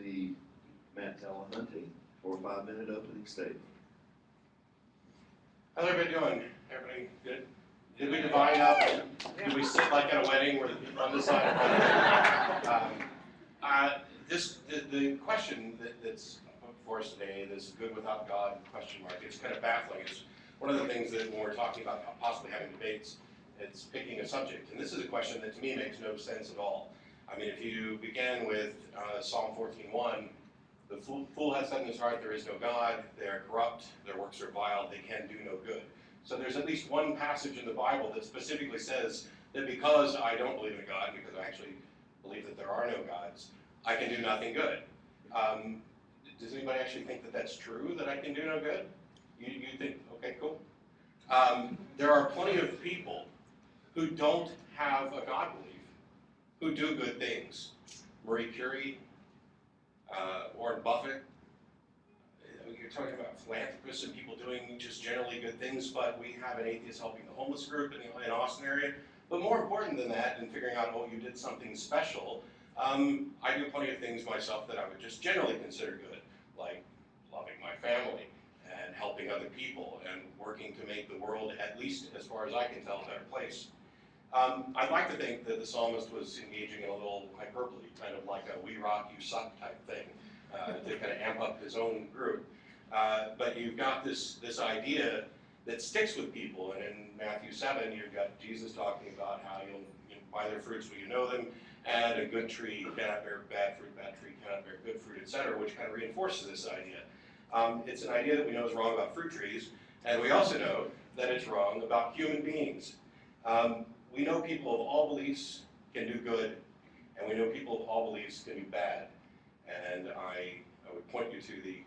be Matt Dillahunty for a 5-minute opening statement. How's everybody doing? Everybody good? Did we divide up? Did we sit like at a wedding where the people on this side? The question that's for us today, this good without God question mark, it's kind of baffling. It's one of the things that when we're talking about possibly having debates, it's picking a subject. And this is a question that to me makes no sense at all. I mean, if you begin with Psalm 14:1, the fool has said in his heart, there is no God, they are corrupt, their works are vile, they can do no good. So there's at least one passage in the Bible that specifically says that because I don't believe in a God, because I actually believe that there are no gods, I can do nothing good. Does anybody actually think that that's true, that I can do no good? You think, okay, cool. There are plenty of people who don't have a God belief, who do good things. Marie Curie, Warren Buffett. You're talking about philanthropists and people doing just generally good things, but we have an atheist helping the homeless group in the Austin area. But more important than that, and figuring out, oh, you did something special, I do plenty of things myself that I would just generally consider good, like loving my family and helping other people and working to make the world, at least as far as I can tell, a better place. I'd like to think that the psalmist was engaging in a little hyperbole, kind of like a "we rock, you suck" type thing, to kind of amp up his own group. But you've got this idea that sticks with people, and in Matthew 7, you've got Jesus talking about how you'll by their fruits will you know them, and a good tree cannot bear bad fruit, bad tree cannot bear good fruit, etc., which kind of reinforces this idea. It's an idea that we know is wrong about fruit trees, and we also know that it's wrong about human beings. We know people of all beliefs can do good, and we know people of all beliefs can do bad. And I would point you to the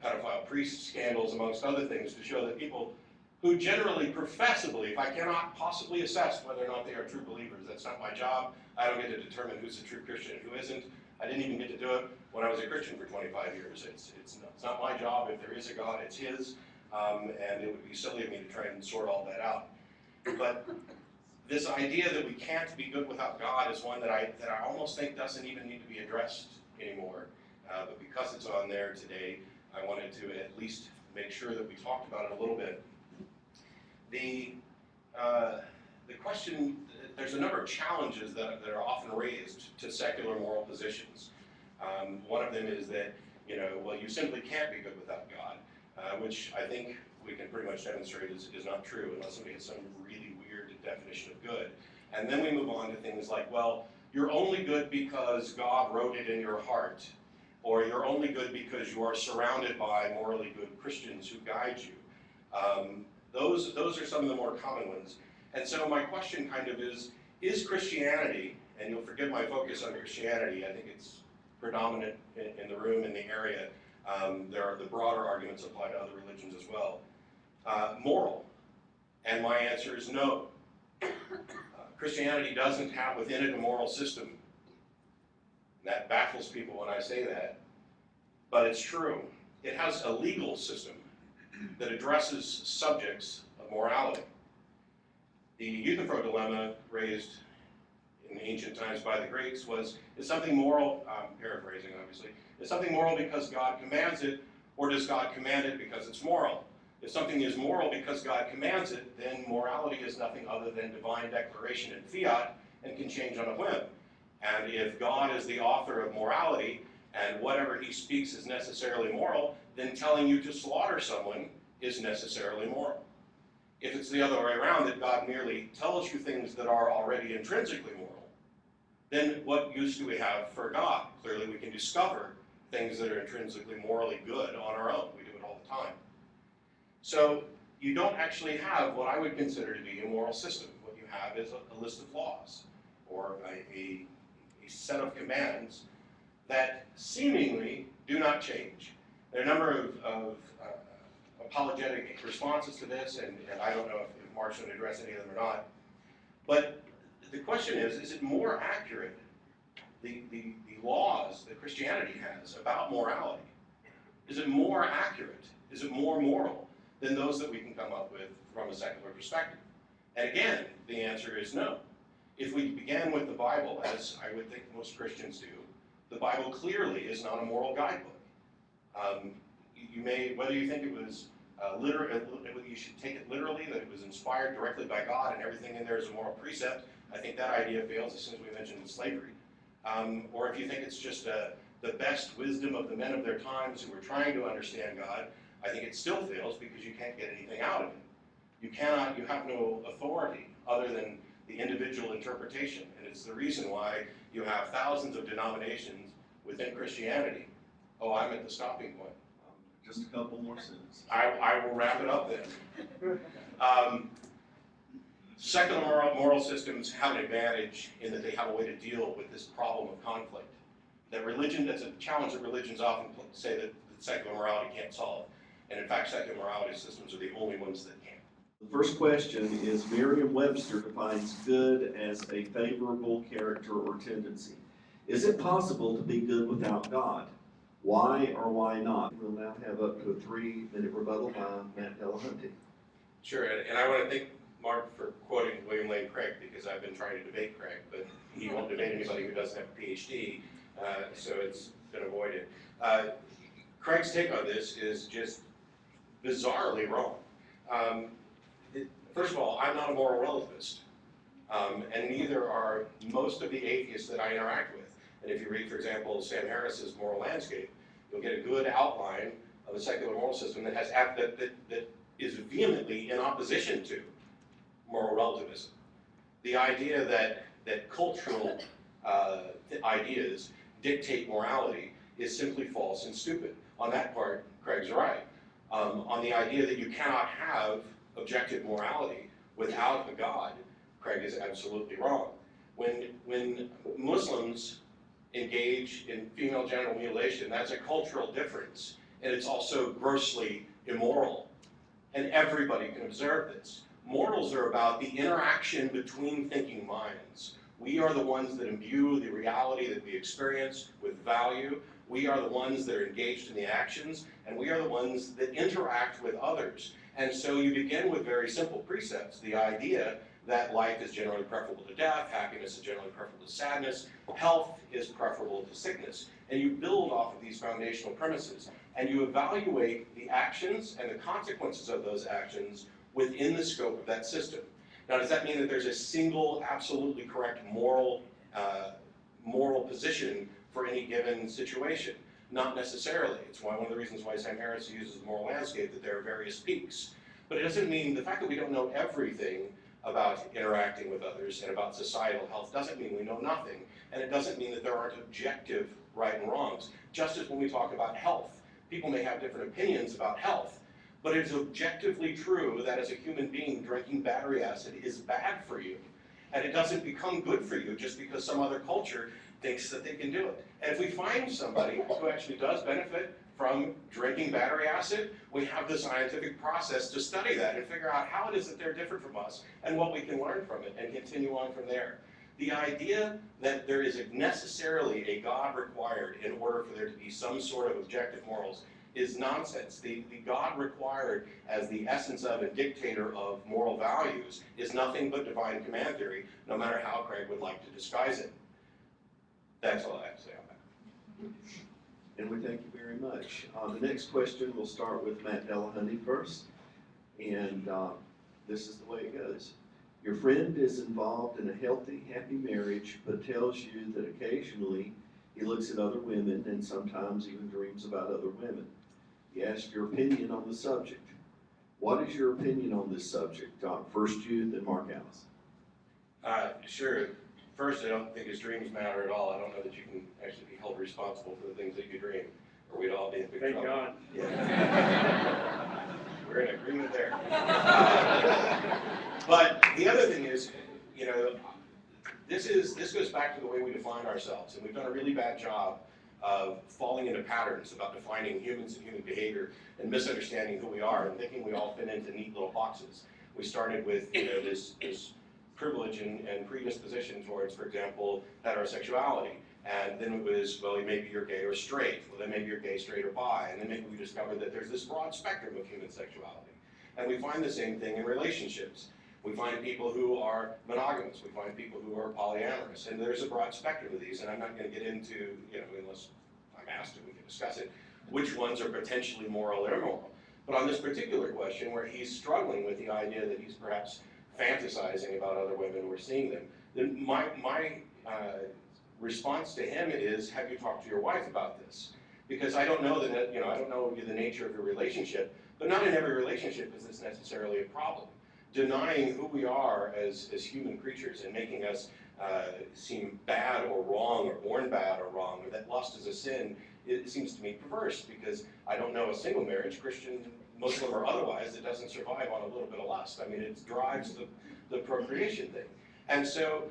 pedophile priest scandals, amongst other things, to show that people who generally profess a belief, I cannot possibly assess whether or not they are true believers. That's not my job. I don't get to determine who's a true Christian and who isn't. I didn't even get to do it when I was a Christian for 25 years. It's not my job. If there is a God, it's his. And it would be silly of me to try and sort all that out. But this idea that we can't be good without God is one that I almost think doesn't even need to be addressed anymore. But because it's on there today, I wanted to at least make sure that we talked about it a little bit. The question, there's a number of challenges that are often raised to secular moral positions. One of them is that, well, you simply can't be good without God, which I think we can pretty much demonstrate is not true unless somebody has some really weird definition of good. And then we move on to things like, well, you're only good because God wrote it in your heart, or you're only good because you are surrounded by morally good Christians who guide you. Those are some of the more common ones. And so my question kind of is Christianity, and you'll forgive my focus on Christianity, I think it's predominant in the room, in the area. There are the broader arguments apply to other religions as well. Moral? And my answer is no. Christianity doesn't have within it a moral system. That baffles people when I say that, but it's true. It has a legal system that addresses subjects of morality. The Euthyphro dilemma raised in ancient times by the Greeks was, is something moral, I'm paraphrasing obviously, is something moral because God commands it, or does God command it because it's moral? If something is moral because God commands it, then morality is nothing other than divine declaration and fiat and can change on a whim. And if God is the author of morality, and whatever he speaks is necessarily moral, then telling you to slaughter someone is necessarily moral. If it's the other way around, that God merely tells you things that are already intrinsically moral, then what use do we have for God? Clearly we can discover things that are intrinsically morally good on our own. We do it all the time. So you don't actually have what I would consider to be a moral system. What you have is a list of laws, or a set of commands that seemingly do not change. There are a number of apologetic responses to this, and I don't know if Mark's going to address any of them or not. But the question is it more accurate, the laws that Christianity has about morality, is it more accurate, is it more moral than those that we can come up with from a secular perspective? And again, the answer is no. If we began with the Bible, as I would think most Christians do, The Bible clearly is not a moral guidebook. You may, whether you think it was you should take it literally, that it was inspired directly by God and everything in there is a moral precept, I think that idea fails as soon as we mentioned slavery. Or if you think it's just the best wisdom of the men of their times who were trying to understand God, I think it still fails because you can't get anything out of it. You have no authority other than the individual interpretation. And it's the reason why you have thousands of denominations within Christianity. Oh, I'm at the stopping point. Just a couple more sentences. I will wrap it up then. Secular moral systems have an advantage in that they have a way to deal with this problem of conflict. That religion, that's a challenge that religions often say that secular morality can't solve. And in fact, secular morality systems are the only ones that can. The first question is, Merriam-Webster defines good as a favorable character or tendency. Is it possible to be good without God? Why or why not? We'll now have up to a 3-minute rebuttal by Matt Dillahunty. Sure, and I want to thank Mark for quoting William Lane Craig, because I've been trying to debate Craig, but he won't debate anybody who doesn't have a PhD, so it's been avoided. Craig's take on this is just bizarrely wrong. First of all, I'm not a moral relativist, and neither are most of the atheists that I interact with. And if you read, for example, Sam Harris's Moral Landscape, you'll get a good outline of a secular moral system that has that is vehemently in opposition to moral relativism. The idea that cultural ideas dictate morality is simply false and stupid. On that part, Craig's right. On the idea that you cannot have objective morality without a God, Craig is absolutely wrong. When Muslims engage in female genital mutilation, that's a cultural difference, and it's also grossly immoral. And everybody can observe this. Morals are about the interaction between thinking minds. We are the ones that imbue the reality that we experience with value. We are the ones that are engaged in the actions, and we are the ones that interact with others. And so you begin with very simple precepts. The idea that life is generally preferable to death, happiness is generally preferable to sadness, health is preferable to sickness. And you build off of these foundational premises, and you evaluate the actions and the consequences of those actions within the scope of that system. Now, does that mean that there's a single, absolutely correct moral position for any given situation? Not necessarily. It's one of the reasons why Sam Harris uses the moral landscape, that there are various peaks. But it doesn't mean, the fact that we don't know everything about interacting with others and about societal health doesn't mean we know nothing. And it doesn't mean that there aren't objective right and wrongs. Just as when we talk about health, people may have different opinions about health, but it's objectively true that as a human being, drinking battery acid is bad for you. And it doesn't become good for you just because some other culture thinks that they can do it. And if we find somebody who actually does benefit from drinking battery acid, we have the scientific process to study that and figure out how it is that they're different from us and what we can learn from it and continue on from there. The idea that there is necessarily a God required in order for there to be some sort of objective morals is nonsense. The God required as the essence of and dictator of moral values is nothing but divine command theory, no matter how Craig would like to disguise it. That's all I have to say on that. And we thank you very much. The next question, we'll start with Matt Dillahunty first. And this is the way it goes. Your friend is involved in a healthy, happy marriage, but tells you that occasionally he looks at other women and sometimes even dreams about other women. He asks your opinion on the subject. What is your opinion on this subject? First you, then Mark Allison. Sure. First, I don't think his dreams matter at all. I don't know that you can actually be held responsible for the things that you dream, or we'd all be in big trouble. Thank God. Yeah. We're in agreement there. But the other thing is, you know, this goes back to the way we define ourselves, and we've done a really bad job of falling into patterns about defining humans and human behavior and misunderstanding who we are and thinking we all fit into neat little boxes. We started with, you know, this privilege and predisposition towards, for example, heterosexuality. And then it was, well, maybe you're gay or straight. Well, then maybe you're gay, straight, or bi. And then maybe we discovered that there's this broad spectrum of human sexuality. And we find the same thing in relationships. We find people who are monogamous. We find people who are polyamorous. And there's a broad spectrum of these, and I'm not going to get into, unless I'm asked to, we can discuss it, which ones are potentially moral or immoral. But on this particular question, where he's struggling with the idea that he's perhaps fantasizing about other women or seeing them, then my response to him is, have you talked to your wife about this? Because I don't know that, I don't know the nature of your relationship, but not in every relationship is this necessarily a problem. Denying who we are as human creatures and making us seem bad or wrong or born bad or wrong, or that lust is a sin, it seems to me perverse, because I don't know a single marriage, Christian, Muslim, or otherwise, that doesn't survive on a little bit of lust. I mean, it drives the procreation thing. And so,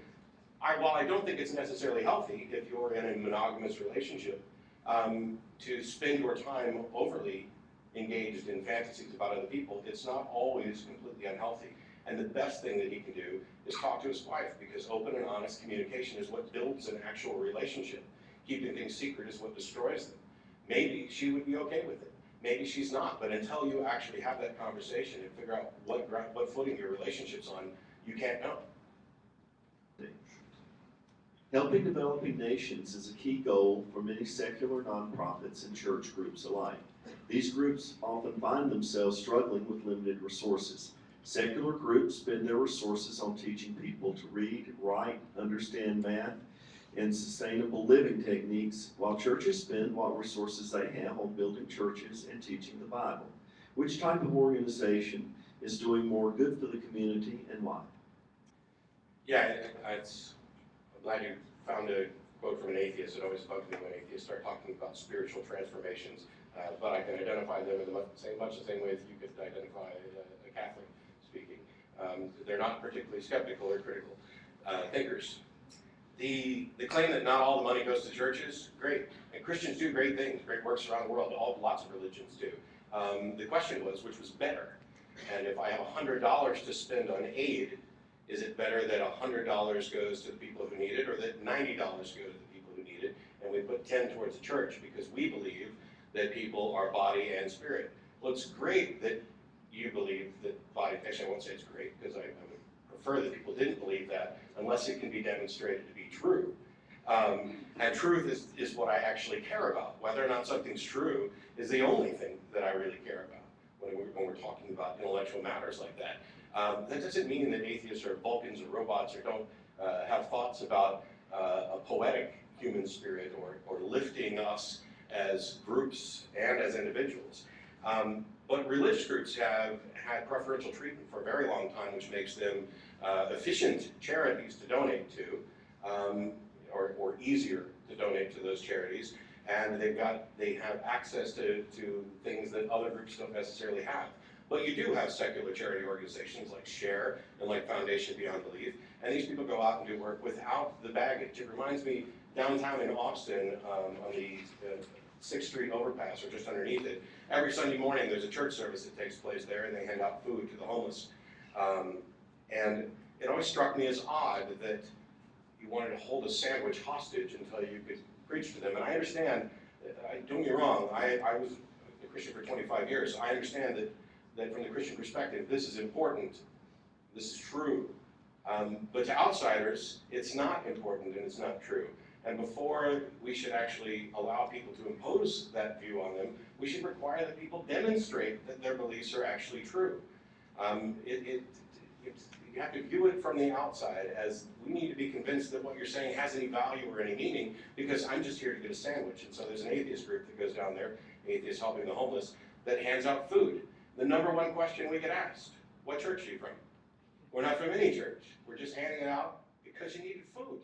while I don't think it's necessarily healthy if you're in a monogamous relationship, to spend your time overly engaged in fantasies about other people, it's not always completely unhealthy. And the best thing that he can do is talk to his wife, because open and honest communication is what builds an actual relationship. Keeping things secret is what destroys them. Maybe she would be okay with it. Maybe she's not, but until you actually have that conversation and figure out what footing your relationship's on, you can't know. Helping developing nations is a key goal for many secular nonprofits and church groups alike. These groups often find themselves struggling with limited resources. Secular groups spend their resources on teaching people to read, write, understand math, and sustainable living techniques, while churches spend what resources they have on building churches and teaching the Bible. Which type of organization is doing more good for the community and why? Yeah, I'm glad you found a quote from an atheist. It always bugs me when atheists start talking about spiritual transformations, but I can identify them in much the same way that you could identify a Catholic speaking. They're not particularly skeptical or critical thinkers. The claim that not all the money goes to churches, great. And Christians do great things, great works around the world. Lots of religions do. The question was, which was better? And if I have $100 to spend on aid, is it better that $100 goes to the people who need it, or that $90 go to the people who need it, and we put 10 towards the church because we believe that people are body and spirit? Well, it's great that you believe that body, actually I won't say it's great, because I would prefer that people didn't believe that unless it can be demonstrated to be true. And truth is what I actually care about. Whether or not something's true is the only thing that I really care about when we're talking about intellectual matters like that. That doesn't mean that atheists are Vulcans or robots or don't have thoughts about a poetic human spirit or lifting us as groups and as individuals. But religious groups have had preferential treatment for a very long time, which makes them efficient charities to donate to, or easier to donate to those charities, and they have access to things that other groups don't necessarily have. But you do have secular charity organizations like SHARE and like Foundation Beyond Belief, and these people go out and do work without the baggage. It reminds me, downtown in Austin, on the 6th Street overpass, or just underneath it, every Sunday morning there's a church service that takes place there, and they hand out food to the homeless. And it always struck me as odd that you wanted to hold a sandwich hostage until you could preach to them. And I understand, don't get me wrong, I was a Christian for 25 years. I understand that from the Christian perspective, this is important, this is true. But to outsiders, it's not important and it's not true. And before we should actually allow people to impose that view on them, we should require that people demonstrate that their beliefs are actually true. You have to view it from the outside as, we need to be convinced that what you're saying has any value or any meaning, because I'm just here to get a sandwich. And so there's an atheist group that goes down there, Atheists Helping the Homeless, that hands out food. The number one question we get asked, what church are you from? We're not from any church. We're just handing it out because you needed food.